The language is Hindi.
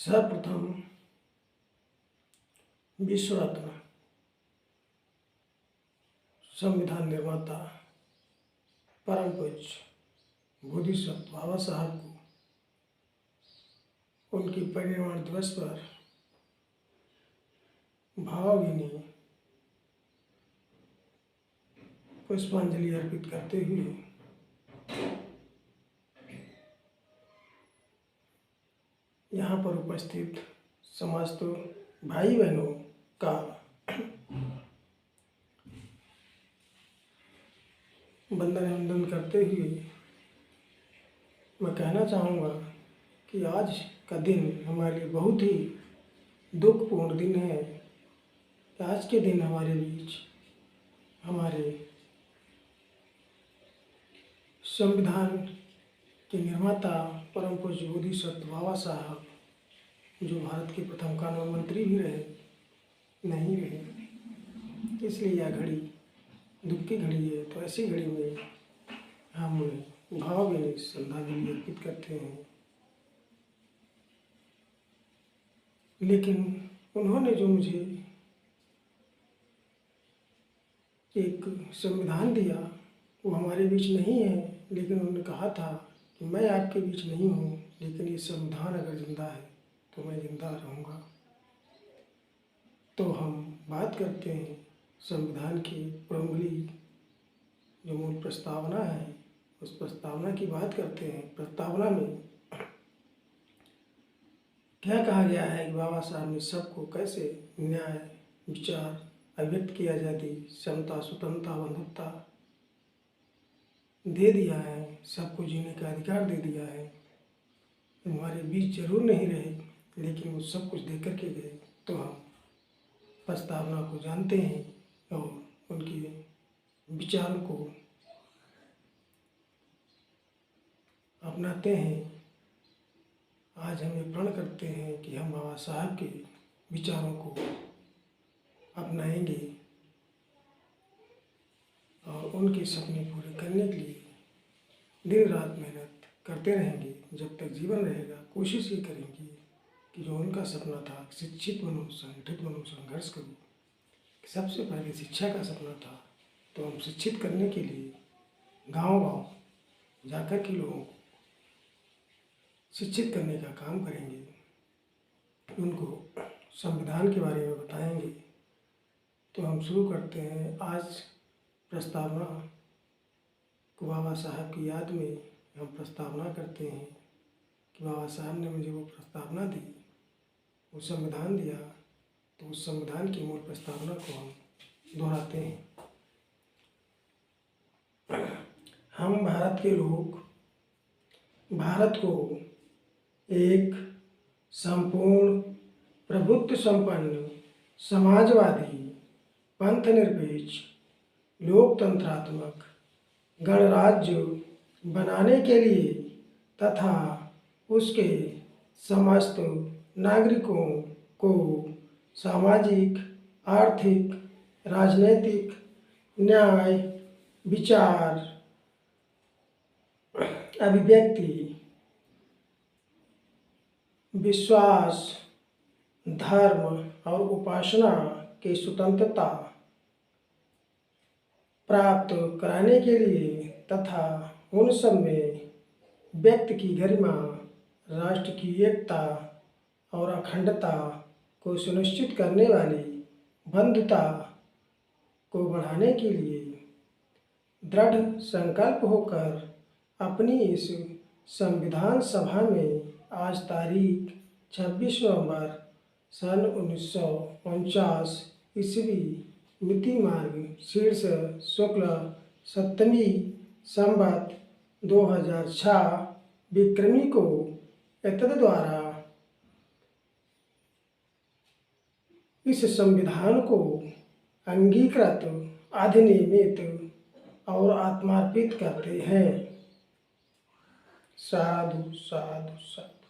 सर्वप्रथम विश्व रत्न संविधान निर्माता परम पूज्य बोधिसत्व बाबा साहब को उनकी परिनिर्वाण दिवस पर भावभीनी पुष्पांजलि अर्पित करते हुए यहाँ पर उपस्थित समस्त भाई बहनों का वंदन करते हुए मैं कहना चाहूँगा कि आज का दिन हमारे लिए बहुत ही दुखपूर्ण दिन है। आज के दिन हमारे बीच हमारे संविधान के निर्माता परम पूज्य बोधिसत्व बाबा साहब, जो भारत के प्रथम कानून मंत्री भी रहे, नहीं रहे। इसलिए यह घड़ी दुख की घड़ी है। तो ऐसी घड़ी में हम भावभीनी श्रद्धांजलि अर्पित करते हैं। लेकिन उन्होंने जो मुझे एक संविधान दिया वो हमारे बीच नहीं है, लेकिन उन्होंने कहा था कि मैं आपके बीच नहीं हूँ, लेकिन ये संविधान अगर जिंदा है तो मैं जिंदा रहूँगा। तो हम बात करते हैं संविधान की प्रॉम्बली, जो मूल प्रस्तावना है, उस प्रस्तावना की बात करते हैं। प्रस्तावना में क्या कहा गया है कि बाबा साहब ने सबको कैसे न्याय, विचार अभिव्यक्त किया जाती, समता, स्वतंत्रता, बंधुत्ता दे दिया है, सबको जीने का अधिकार दे दिया है। हमारे बीच जरूर नहीं रहे, लेकिन वो सब कुछ दे करके गए। तो हम प्रस्तावना को जानते हैं और उनके विचारों को अपनाते हैं। आज हम ये प्रण करते हैं कि हम बाबा साहब के विचारों को अपनाएंगे और उनके सपने पूरे करने के लिए दिन रात मेहनत करते रहेंगे। जब तक जीवन रहेगा कोशिश ये करेंगे कि जो उनका सपना था, शिक्षित बनो, संगठित बनो, संघर्ष करो। सबसे पहले शिक्षा का सपना था, तो हम शिक्षित करने के लिए गांव-गांव जाकर के लोगों को शिक्षित करने का काम करेंगे, उनको संविधान के बारे में बताएंगे। तो हम शुरू करते हैं आज प्रस्तावना को। बाबा साहब की याद में हम प्रस्तावना करते हैं कि बाबा साहब ने मुझे वो प्रस्तावना दी, वो संविधान दिया। तो उस संविधान की मूल प्रस्तावना को हम दोहराते हैं। हम भारत के लोग भारत को एक संपूर्ण प्रभुत्व संपन्न समाजवादी पंथनिरपेक्ष लोकतंत्रात्मक गणराज्य बनाने के लिए तथा उसके समस्त नागरिकों को सामाजिक, आर्थिक, राजनीतिक, न्याय, विचार, अभिव्यक्ति, विश्वास, धर्म और उपासना की स्वतंत्रता प्राप्त कराने के लिए तथा उन सब में व्यक्ति की गरिमा, राष्ट्र की एकता और अखंडता को सुनिश्चित करने वाली बंधुता को बढ़ाने के लिए दृढ़ संकल्प होकर अपनी इस संविधान सभा में आज तारीख 26 नवंबर सन 1949 ईस्वी मिति मार्ग शीर्ष शुक्ल सप्तमी संवत 2006 विक्रमी को एतद द्वारा इस संविधान को अंगीकृत, अधिनियमित और आत्मार्पित करते हैं। साधु साधु साधु।